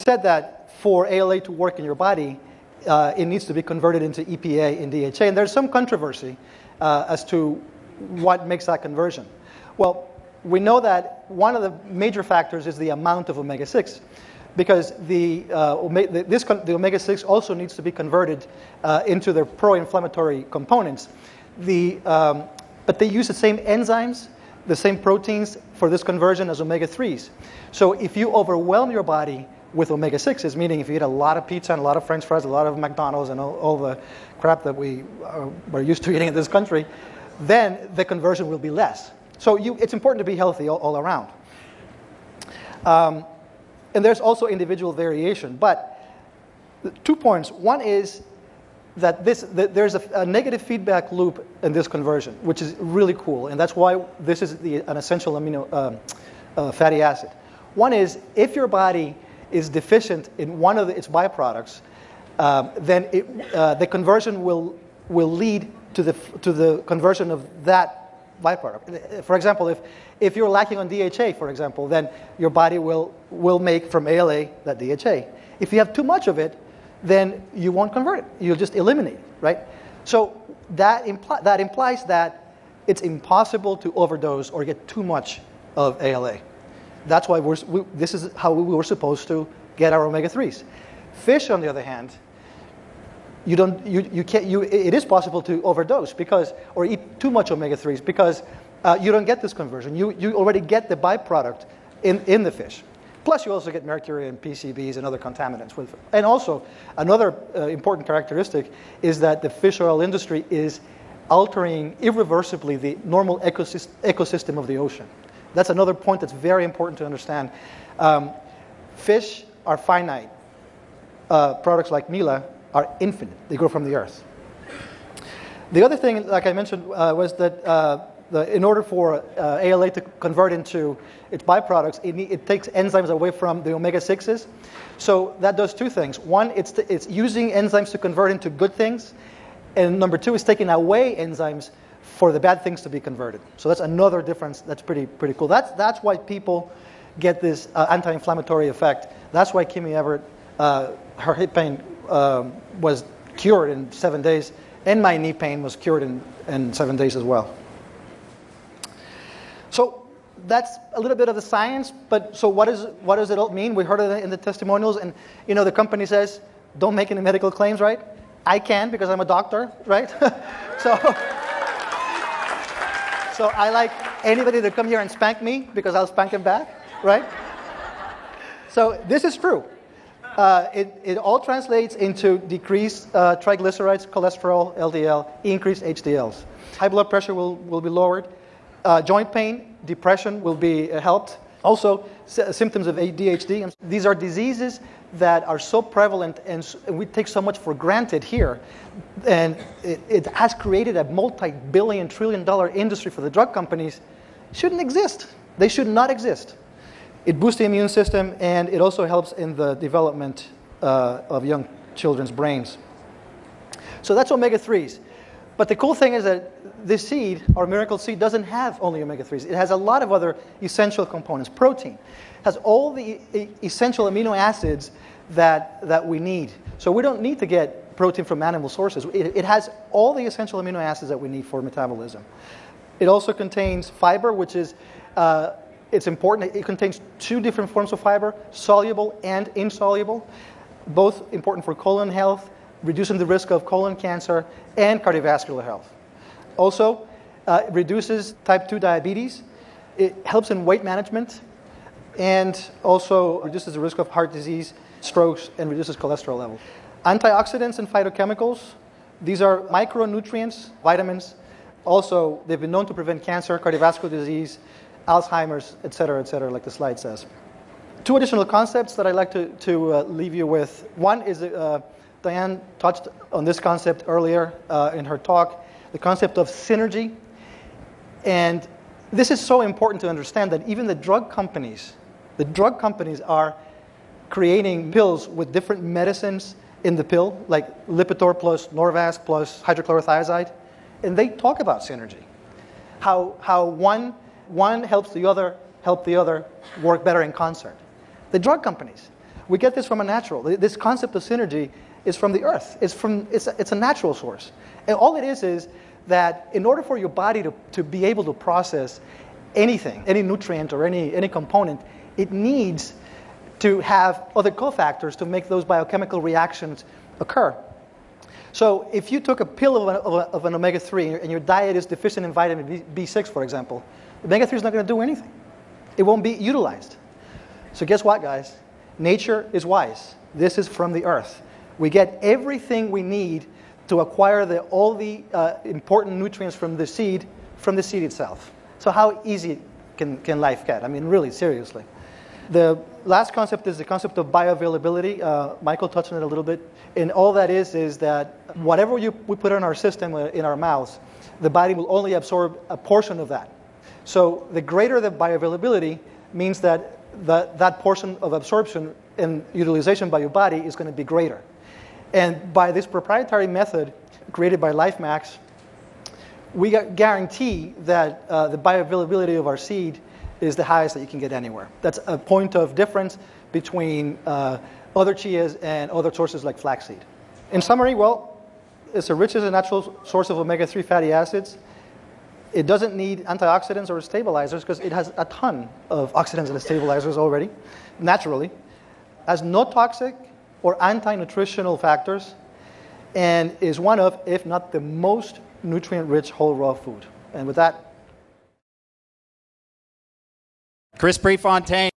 said that for ALA to work in your body, it needs to be converted into EPA and DHA. And there's some controversy as to what makes that conversion. Well, we know that one of the major factors is the amount of omega-6, because the omega-6 also needs to be converted into their pro-inflammatory components. But they use the same enzymes, the same proteins for this conversion as omega-3s. So if you overwhelm your body with omega-6s, meaning if you eat a lot of pizza and a lot of French fries, a lot of McDonald's and all the crap that we're used to eating in this country, then the conversion will be less. So it's important to be healthy all around. And there's also individual variation. But 2 points. One is that there's a negative feedback loop in this conversion, which is really cool. And that's why this is an essential amino fatty acid. One is, if your body is deficient in one of its byproducts, then the conversion will lead to the conversion of that byproduct. For example, if you're lacking on DHA, for example, then your body will make from ALA that DHA. If you have too much of it, then you won't convert it. You'll just eliminate it, right? So that implies that it's impossible to overdose or get too much of ALA. That's why this is how we were supposed to get our omega-3s. Fish, on the other hand, it is possible to overdose or eat too much omega-3s because you don't get this conversion. You already get the byproduct in the fish. Plus, you also get mercury and PCBs and other contaminants. And also, another important characteristic is that the fish oil industry is altering irreversibly the normal ecosystem of the ocean. That's another point that's very important to understand. Fish are finite. Products like Mila are infinite. They grow from the earth. The other thing, like I mentioned, was that in order for ALA to convert into its byproducts, it takes enzymes away from the omega-6s. So that does two things. One, it's using enzymes to convert into good things. And number two is taking away enzymes for the bad things to be converted. So that's another difference that's pretty cool. That's why people get this anti-inflammatory effect. That's why Kimmy Everett, her hip pain was cured in 7 days, and my knee pain was cured in 7 days as well. So that's a little bit of the science, but so what does it all mean? We heard it in the testimonials, and the company says, don't make any medical claims, right? I can because I'm a doctor, right? So I like anybody to come here and spank me because I'll spank them back, right? So this is true. It all translates into decreased triglycerides, cholesterol, LDL, increased HDLs. High blood pressure will be lowered. Joint pain, depression will be helped. Also, symptoms of ADHD. These are diseases that are so prevalent and we take so much for granted here. And it has created a multi-billion, trillion-dollar industry for the drug companies. It shouldn't exist. They should not exist. It boosts the immune system, and it also helps in the development of young children's brains. So that's omega-3s. But the cool thing is that this seed, our miracle seed, doesn't have only omega-3s. It has a lot of other essential components. Protein has all the essential amino acids that we need. So we don't need to get protein from animal sources. It has all the essential amino acids that we need for metabolism. It also contains fiber, which is it's important. It contains two different forms of fiber, soluble and insoluble, both important for colon health, reducing the risk of colon cancer, and cardiovascular health. Also, it reduces type 2 diabetes. It helps in weight management, and also reduces the risk of heart disease, strokes, and reduces cholesterol levels. Antioxidants and phytochemicals. These are micronutrients, vitamins. Also, they've been known to prevent cancer, cardiovascular disease, Alzheimer's, et cetera, like the slide says. Two additional concepts that I'd like to leave you with. One is, Diane touched on this concept earlier in her talk, the concept of synergy. And this is so important to understand that even the drug companies are creating pills with different medicines in the pill, like Lipitor plus Norvasc plus hydrochlorothiazide, and they talk about synergy. How one helps the other work better in concert. The drug companies. We get this from a natural. This concept of synergy is from the earth. It's a natural source. And all it is that in order for your body to be able to process anything, any nutrient or any component, it needs to have other cofactors to make those biochemical reactions occur. So if you took a pill of an omega-3 and your diet is deficient in vitamin B6, for example, omega-3 is not going to do anything. It won't be utilized. So guess what, guys? Nature is wise. This is from the earth. We get everything we need to acquire all the important nutrients from the seed itself. So how easy can life get? I mean, really, seriously. The last concept is the concept of bioavailability. Michael touched on it a little bit. And all that is that whatever we put in our system, in our mouths, the body will only absorb a portion of that. So the greater the bioavailability means that that portion of absorption and utilization by your body is going to be greater. And by this proprietary method created by LifeMax, we guarantee that the bioavailability of our seed is the highest that you can get anywhere. That's a point of difference between other chias and other sources like flaxseed. In summary, well, it's the richest and natural source of omega-3 fatty acids. It doesn't need antioxidants or stabilizers because it has a ton of oxidants and stabilizers already, naturally. Has no toxic or anti-nutritional factors, and is one of, if not the most nutrient-rich whole raw food. And with that, Chris Prefontaine.